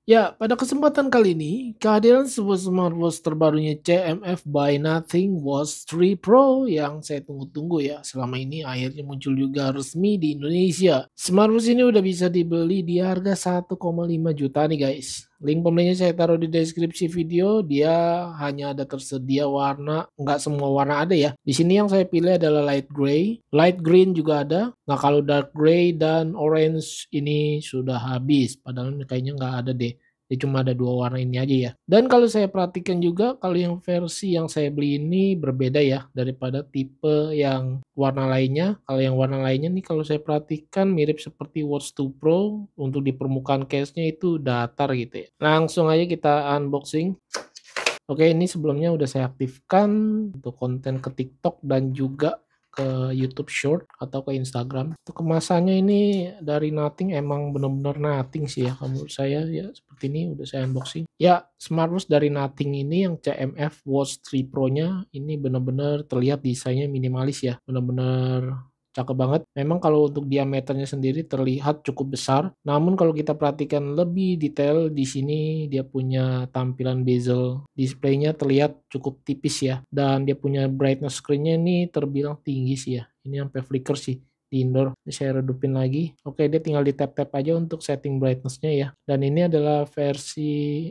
Ya, pada kesempatan kali ini, kehadiran sebuah smartwatch terbarunya CMF by Nothing Watch 3 Pro yang saya tunggu-tunggu ya. Selama ini akhirnya muncul juga resmi di Indonesia. Smartwatch ini udah bisa dibeli di harga 1,5 juta nih guys. Link pembelinya saya taruh di deskripsi video. Dia hanya ada tersedia warna, nggak semua warna ada ya. Di sini yang saya pilih adalah light gray, light green juga ada. Nah kalau dark gray dan orange ini sudah habis. Padahal kayaknya nggak ada deh. Dia cuma ada 2 warna ini aja ya. Dan kalau saya perhatikan juga kalau yang versi yang saya beli ini berbeda ya daripada tipe yang warna lainnya. Kalau yang warna lainnya nih kalau saya perhatikan mirip seperti Watch 2 Pro, untuk di permukaan case-nya itu datar gitu ya. Langsung aja kita unboxing. Oke, ini sebelumnya udah saya aktifkan untuk konten ke TikTok dan juga ke YouTube Short atau ke Instagram. Untuk kemasannya ini dari Nothing emang bener-bener Nothing sih ya, menurut saya ya seperti ini udah saya unboxing. Ya, smartwatch dari Nothing ini yang CMF Watch 3 Pro-nya ini bener-bener terlihat desainnya minimalis ya, bener-bener cakep banget. Memang kalau untuk diameternya sendiri terlihat cukup besar, namun kalau kita perhatikan lebih detail di sini dia punya tampilan bezel displaynya terlihat cukup tipis ya, dan dia punya brightness screen-nya ini terbilang tinggi sih ya. Ini sampai flicker sih di indoor. Ini saya redupin lagi. Oke, dia tinggal di tap-tap aja untuk setting brightness-nya ya. Dan ini adalah versi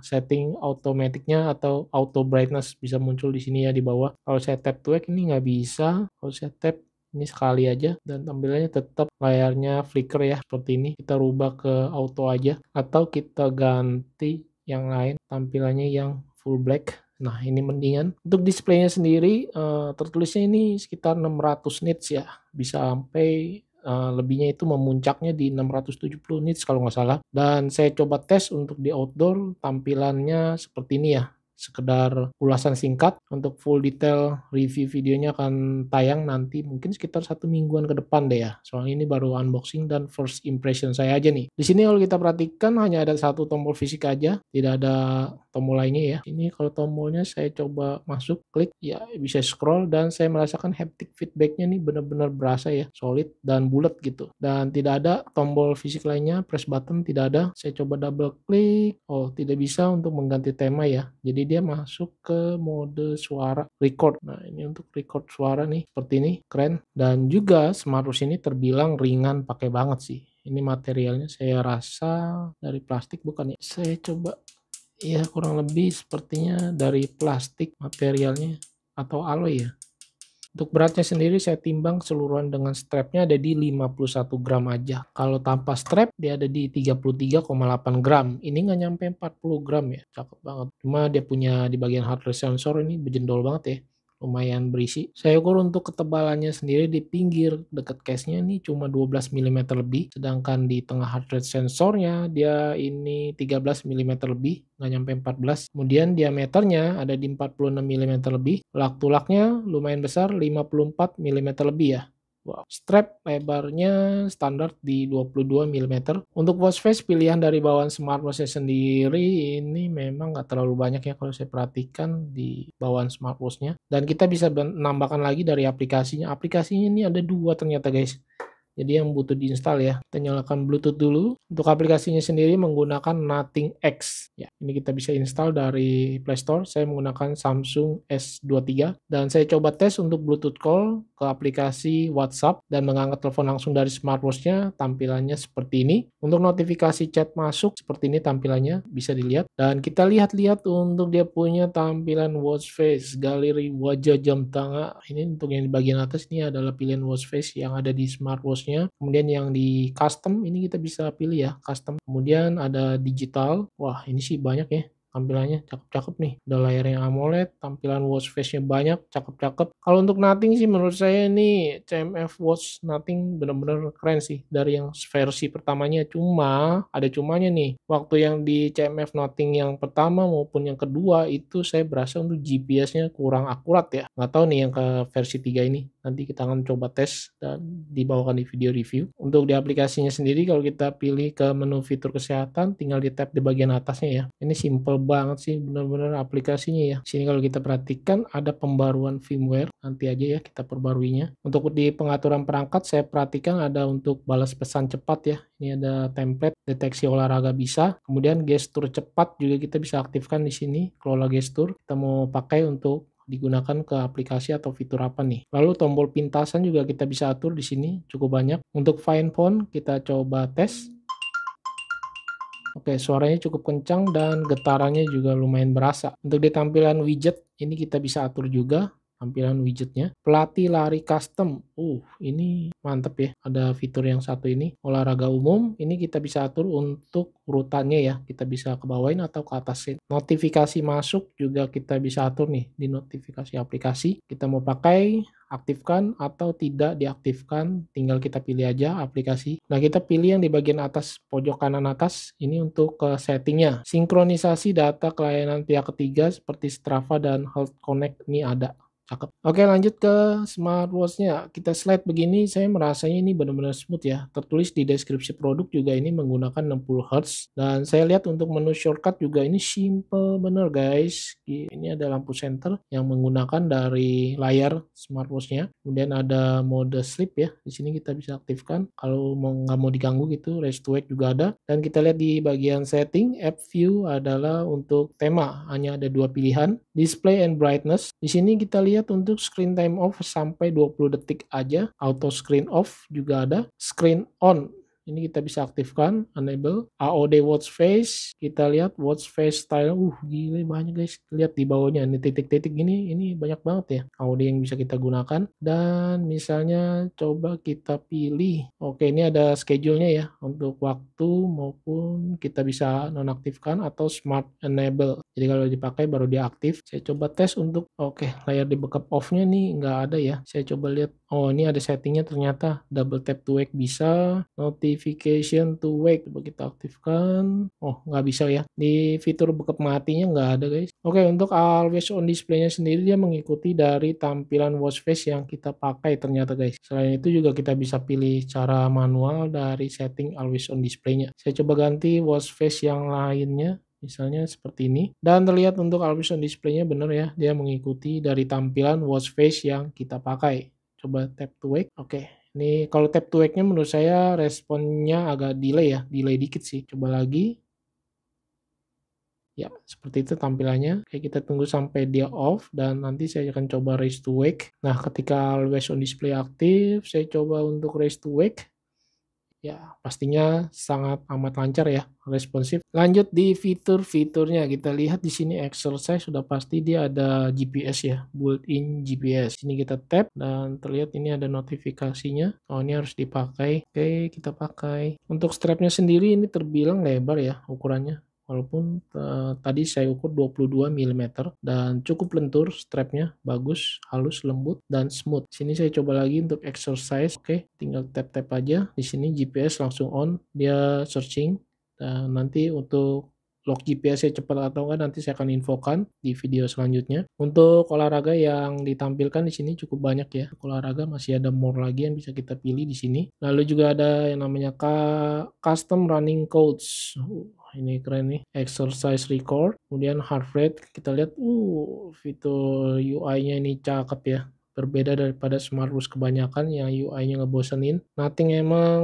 setting automaticnya atau auto brightness bisa muncul di sini ya di bawah. Kalau saya tap to wake ini nggak bisa. Kalau saya tap ini sekali aja dan tampilannya tetap layarnya flicker ya seperti ini. Kita rubah ke auto aja atau kita ganti yang lain tampilannya yang full black. Nah ini mendingan. Untuk displaynya sendiri tertulisnya ini sekitar 600 nits ya, bisa sampai lebihnya itu memuncaknya di 670 nits kalau nggak salah. Dan saya coba tes untuk di outdoor, tampilannya seperti ini ya, sekedar ulasan singkat. Untuk full detail review videonya akan tayang nanti mungkin sekitar 1 mingguan ke depan deh ya, soalnya ini baru unboxing dan first impression saya aja nih. Di sini kalau kita perhatikan hanya ada 1 tombol fisik aja, tidak ada tombol lainnya ya. Ini kalau tombolnya saya coba masuk klik ya, bisa scroll dan saya merasakan haptic feedbacknya nih benar-benar berasa ya, solid dan bulat gitu. Dan tidak ada tombol fisik lainnya, press button tidak ada. Saya coba double klik, oh tidak bisa untuk mengganti tema ya, jadi dia masuk ke mode suara record. Nah ini untuk record suara nih seperti ini, keren. Dan juga smartwatch ini terbilang ringan pakai banget sih. Ini materialnya saya rasa dari plastik bukan ya, saya coba ya, kurang lebih sepertinya dari plastik materialnya atau alloy ya. Untuk beratnya sendiri saya timbang keseluruhan dengan strapnya ada di 51 gram aja. Kalau tanpa strap dia ada di 33,8 gram. Ini nggak nyampe 40 gram ya, cakep banget. Cuma dia punya di bagian heart rate sensor ini berjendol banget ya, lumayan berisi. Saya ukur untuk ketebalannya sendiri di pinggir dekat case-nya ini cuma 12 mm lebih, sedangkan di tengah heart rate sensornya dia ini 13 mm lebih, nggak nyampe 14. Kemudian diameternya ada di 46 mm lebih, lak-tulaknya lumayan besar 54 mm lebih ya. Wow. Strap lebarnya standar di 22 mm. Untuk watch face pilihan dari bawaan smartwatch sendiri ini memang nggak terlalu banyak ya kalau saya perhatikan di bawaan smartwatch-nya. Dan kita bisa menambahkan lagi dari aplikasinya. Aplikasinya ini ada 2 ternyata guys. Jadi yang butuh diinstal ya. Kita nyalakan Bluetooth dulu. Untuk aplikasinya sendiri menggunakan Nothing X. Ya, ini kita bisa install dari Play Store. Saya menggunakan Samsung S23 dan saya coba tes untuk Bluetooth call ke aplikasi WhatsApp dan mengangkat telepon langsung dari smartwatch-nya. Tampilannya seperti ini. Untuk notifikasi chat masuk seperti ini tampilannya, bisa dilihat. Dan kita lihat-lihat untuk dia punya tampilan watch face, galeri wajah, jam tangan. Ini untuk yang di bagian atas ini adalah pilihan watch face yang ada di smartwatch. Kemudian yang di custom ini kita bisa pilih ya, custom. Kemudian ada digital. Wah ini sih banyak ya tampilannya, cakep-cakep nih. Ada layarnya AMOLED, tampilan watch face-nya banyak, cakep-cakep. Kalau untuk Nothing sih menurut saya ini CMF Watch Nothing bener-bener keren sih dari yang versi pertamanya. Cuma ada cumanya nih, waktu yang di CMF Nothing yang pertama maupun yang kedua itu saya berasa untuk GPS-nya kurang akurat ya. Nggak tahu nih yang ke versi 3 ini. Nanti kita akan coba tes dan dibawakan di video review. Untuk di aplikasinya sendiri kalau kita pilih ke menu fitur kesehatan tinggal di tap di bagian atasnya ya. Ini simple banget sih bener-bener aplikasinya ya. Sini kalau kita perhatikan ada pembaruan firmware, nanti aja ya kita perbaruinya. Untuk di pengaturan perangkat saya perhatikan ada untuk balas pesan cepat ya. Ini ada template deteksi olahraga bisa. Kemudian gestur cepat juga kita bisa aktifkan di sini. Kelola gestur kita mau pakai untuk digunakan ke aplikasi atau fitur apa nih. Lalu tombol pintasan juga kita bisa atur di sini cukup banyak. Untuk fine font kita coba tes. Oke, suaranya cukup kencang dan getarannya juga lumayan berasa. Untuk di tampilan widget, ini kita bisa atur juga tampilan widgetnya. Pelatih lari custom. Ini mantep ya. Ada fitur yang satu ini. Olahraga umum, ini kita bisa atur untuk urutannya ya. Kita bisa ke bawain atau ke atasin. Notifikasi masuk juga kita bisa atur nih di notifikasi aplikasi. Kita mau pakai, aktifkan atau tidak diaktifkan, tinggal kita pilih aja aplikasi. Nah, kita pilih yang di bagian atas pojok kanan atas, ini untuk settingnya. Sinkronisasi data ke layanan pihak ketiga seperti Strava dan Health Connect ini ada. Cakep. Oke, lanjut ke smartwatch-nya. Kita slide begini, saya merasanya ini benar-benar smooth ya. Tertulis di deskripsi produk juga ini menggunakan 60 Hz. Dan saya lihat untuk menu shortcut juga ini simple bener guys. Ini ada lampu center yang menggunakan dari layar smartwatch-nya. Kemudian ada mode sleep ya. Di sini kita bisa aktifkan. Kalau nggak mau diganggu gitu, rest to wake juga ada. Dan kita lihat di bagian setting, app view adalah untuk tema. Hanya ada 2 pilihan, display and brightness. Di sini kita lihat untuk screen time off sampai 20 detik aja, auto screen off juga ada, screen on ini kita bisa aktifkan, enable, AOD watch face, kita lihat watch face style, gila banyak guys, lihat di bawahnya, ini titik-titik ini banyak banget ya, AOD yang bisa kita gunakan, dan misalnya coba kita pilih, oke ini ada schedule-nya ya, untuk waktu maupun kita bisa nonaktifkan atau smart enable, jadi kalau dipakai baru dia aktif, saya coba tes untuk, layar di backup off-nya nih nggak ada ya, saya coba lihat, ini ada settingnya ternyata, double tap to wake bisa, notification to wake, coba kita aktifkan, nggak bisa ya, di fitur backup matinya nggak ada guys. Oke, untuk always on display-nya sendiri dia mengikuti dari tampilan watch face yang kita pakai ternyata guys. Selain itu juga kita bisa pilih cara manual dari setting always on display-nya. Saya coba ganti watch face yang lainnya, misalnya seperti ini, dan terlihat untuk always on display-nya bener ya, dia mengikuti dari tampilan watch face yang kita pakai. Coba tap to wake, oke. Ini kalau tap to wake-nya menurut saya responnya agak delay ya, delay dikit sih. Coba lagi. Ya, seperti itu tampilannya. Oke, kita tunggu sampai dia off dan nanti saya akan coba raise to wake. Nah, ketika always on display aktif, saya coba untuk raise to wake. Ya, pastinya sangat amat lancar ya, responsif. Lanjut di fitur-fiturnya, kita lihat di sini exercise sudah pasti dia ada GPS ya, built-in GPS. Ini kita tap dan terlihat ini ada notifikasinya. Ini harus dipakai. Oke, kita pakai. Untuk strapnya sendiri ini terbilang lebar ya ukurannya. Walaupun tadi saya ukur 22 mm dan cukup lentur strapnya, bagus, halus, lembut, dan smooth. Sini saya coba lagi untuk exercise. Oke, tinggal tap-tap aja. Di sini GPS langsung on, dia searching. Dan nanti untuk lock GPS-nya cepat atau enggak nanti saya akan infokan di video selanjutnya. Untuk olahraga yang ditampilkan di sini cukup banyak ya. Olahraga masih ada more lagi yang bisa kita pilih di sini. Lalu juga ada yang namanya custom running codes. Ini keren nih, exercise record, kemudian heart rate, kita lihat, fitur UI-nya ini cakep ya, berbeda daripada smartwatch kebanyakan yang UI-nya ngebosenin. Nothing emang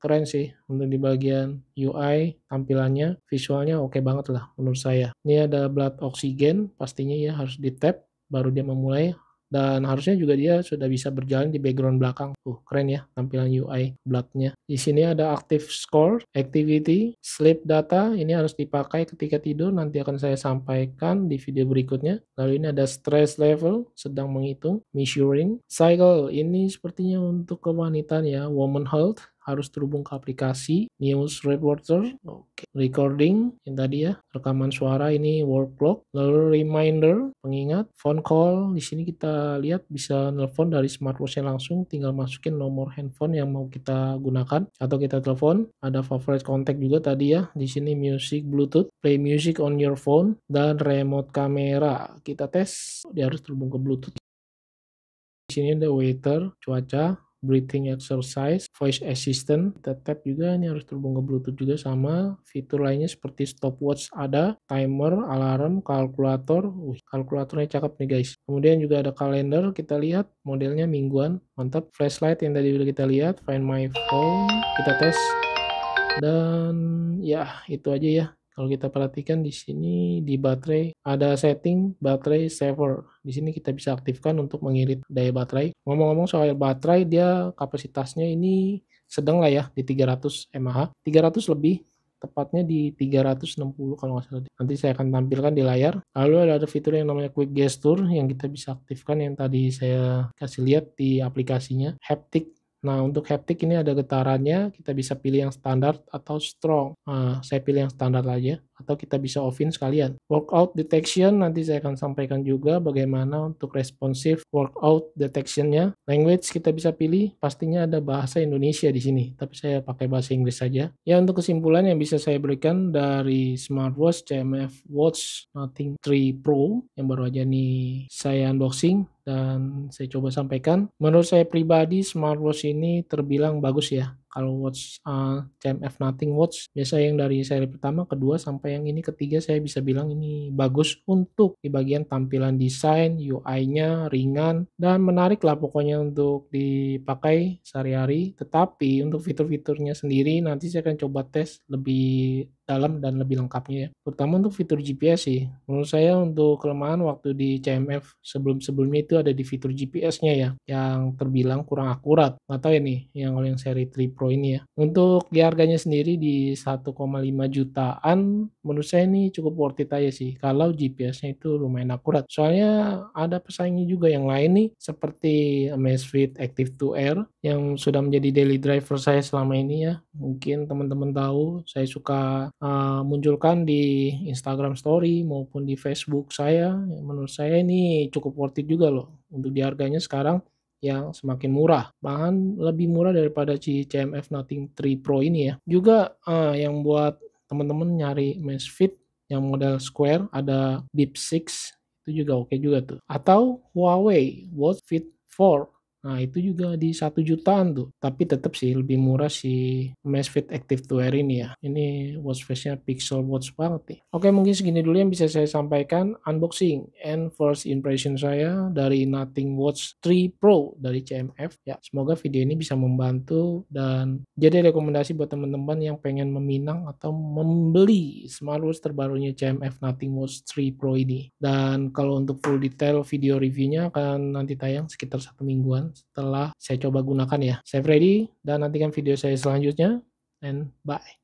keren sih untuk di bagian UI, tampilannya, visualnya oke banget lah menurut saya. Ini ada blood oxygen, pastinya ya harus di tap, baru dia memulai. Dan harusnya juga dia sudah bisa berjalan di background belakang. Keren ya tampilan UI blood-nya. Di sini ada active score, activity, sleep data. Ini harus dipakai ketika tidur. Nanti akan saya sampaikan di video berikutnya. Lalu ini ada stress level, sedang menghitung, measuring, cycle. Ini sepertinya untuk kewanitaan ya, woman health. Harus terhubung ke aplikasi, news reporter, recording yang tadi ya, rekaman suara ini work clock, lalu reminder, pengingat, phone call, di sini kita lihat bisa nelpon dari smartwatch-nya langsung, tinggal masukin nomor handphone yang mau kita gunakan atau kita telepon, ada favorite contact juga tadi ya, di sini music, bluetooth, play music on your phone, dan remote kamera, kita tes, dia harus terhubung ke bluetooth. Di sini ada weather, cuaca, breathing exercise, voice assistant, kita tap juga, ini harus terhubung ke Bluetooth juga sama. Fitur lainnya seperti stopwatch ada, timer, alarm, kalkulator. Kalkulatornya cakep nih guys. Kemudian juga ada kalender, kita lihat modelnya mingguan, mantap. Flashlight yang tadi udah kita lihat, find my phone, kita tes. Dan ya itu aja ya. Kalau kita perhatikan di sini di baterai ada setting baterai saver. Di sini kita bisa aktifkan untuk mengirit daya baterai. Ngomong-ngomong soal baterai, dia kapasitasnya ini sedang lah ya di 300 mAh, 300 lebih, tepatnya di 360 kalau nggak salah. Nanti saya akan tampilkan di layar. Lalu ada fitur yang namanya quick gesture yang kita bisa aktifkan, yang tadi saya kasih lihat di aplikasinya, haptic. Nah, untuk haptic ini ada getarannya, kita bisa pilih yang standar atau strong. Nah, saya pilih yang standar aja, atau kita bisa off-in sekalian. Workout detection, nanti saya akan sampaikan juga bagaimana untuk responsif workout detection-nya. Language kita bisa pilih, pastinya ada bahasa Indonesia di sini, tapi saya pakai bahasa Inggris saja. Ya, untuk kesimpulan yang bisa saya berikan dari smartwatch CMF Watch Nothing 3 Pro, yang baru aja nih saya unboxing dan saya coba sampaikan. Menurut saya pribadi, smartwatch ini terbilang bagus ya. Kalau watch CMF Nothing Watch, biasa yang dari seri pertama, kedua, sampai yang ini ketiga, saya bisa bilang ini bagus untuk di bagian tampilan desain, UI-nya ringan, dan menarik lah pokoknya untuk dipakai sehari-hari. Tetapi untuk fitur-fiturnya sendiri, nanti saya akan coba tes lebih dalam dan lebih lengkapnya ya. Terutama untuk fitur GPS sih. Menurut saya untuk kelemahan waktu di CMF sebelum-sebelumnya itu ada di fitur GPS-nya ya, yang terbilang kurang akurat. Nggak tahu ya nih, yang oleh yang seri 3 Pro ini ya. Untuk di harganya sendiri di 1,5 jutaan, menurut saya ini cukup worth it aja sih. Kalau GPS-nya itu lumayan akurat. Soalnya ada pesaingnya juga yang lain nih, seperti Amazfit Active 2 Air, yang sudah menjadi daily driver saya selama ini ya. Mungkin teman-teman tahu, saya suka munculkan di Instagram Story maupun di Facebook saya. Menurut saya ini cukup worth it juga loh untuk di harganya sekarang yang semakin murah, bahkan lebih murah daripada CMF Nothing 3 Pro ini ya. Juga yang buat teman-teman nyari Amazfit yang model square, ada Bip 6 itu juga oke juga tuh. Atau Huawei Watch Fit 4. Nah, itu juga di 1 jutaan tuh. Tapi tetap sih lebih murah si Amazfit Active 2 Air ini ya. Ini watch face-nya Pixel Watch banget nih. Oke, mungkin segini dulu yang bisa saya sampaikan unboxing and first impression saya dari Nothing Watch 3 Pro dari CMF. Ya, semoga video ini bisa membantu dan jadi rekomendasi buat teman-teman yang pengen meminang atau membeli smartwatch terbarunya CMF Nothing Watch 3 Pro ini. Dan kalau untuk full detail video reviewnya akan nanti tayang sekitar 1 mingguan setelah saya coba gunakan ya. Saya Freddy dan nantikan video saya selanjutnya and bye.